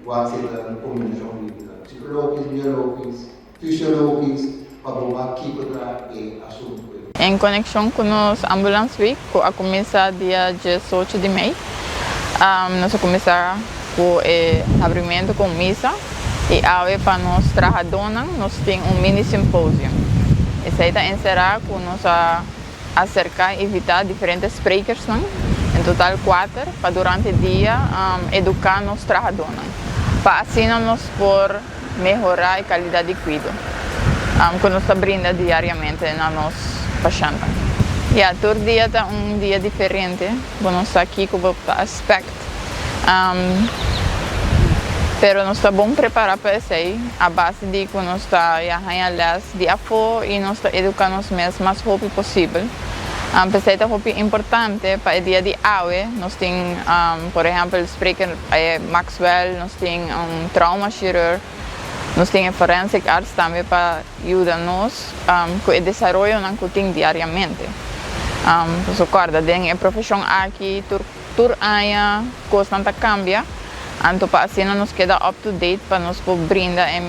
wat sila ng kombinasyon bibigyan. Psikologis, biologis, fisiologis, pabumaki ko tra assunto. Em conexão com os Ambulance Week, que a começar dia 18 de maio, nós começar com o abrimento com missa e aí para nós trabalhadores nós tem mini simpósio. Esse aí encerrar com nós acercar e evitar diferentes speakers, em total 4, para durante o dia educar os trabalhadores, para assim nós por melhorar a qualidade de cuidado, que nós brinda diariamente na nossa paciente. E todo dia está dia diferente, nós estamos aqui com o aspecto. Pero nós estamos bom preparados para isso aí, a base de que nós estamos arranjando de apoio e nós estamos educando os mesmos mais rápido possível. Pensei que é importante para o dia de hoje, nós temos, por exemplo, o speaker Maxwell, nós temos trauma cirurgião, nós temos forensic arts também para ajudar-nos com o desenvolvimento que temos diariamente. Você acorda, tem a profissão aqui, tur aia, coisa não cambia, então para assim nos queda up to date para nos brindar a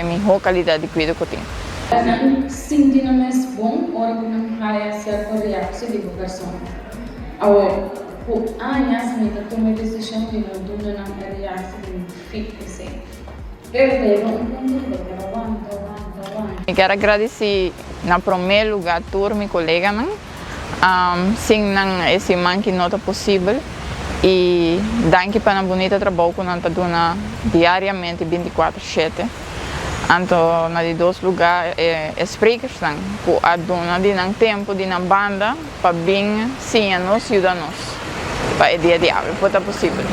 melhor qualidade de cuidado que temos. Sinti não é bom, ora que não há certa reação de pessoa. Agora, por anos me tomei decisão de não tomar uma reação de fit. Eu quero agradecer, no primeiro lugar, a todos meus colegas, sem esse man que não é possível, e danke para o bonito trabalho que nós fazemos diariamente, 24/7. Então, nos dois lugares, speakers, que ajudam tempo de na banda, para bem, sim, nos ajudar para o dia de hoje, se possível.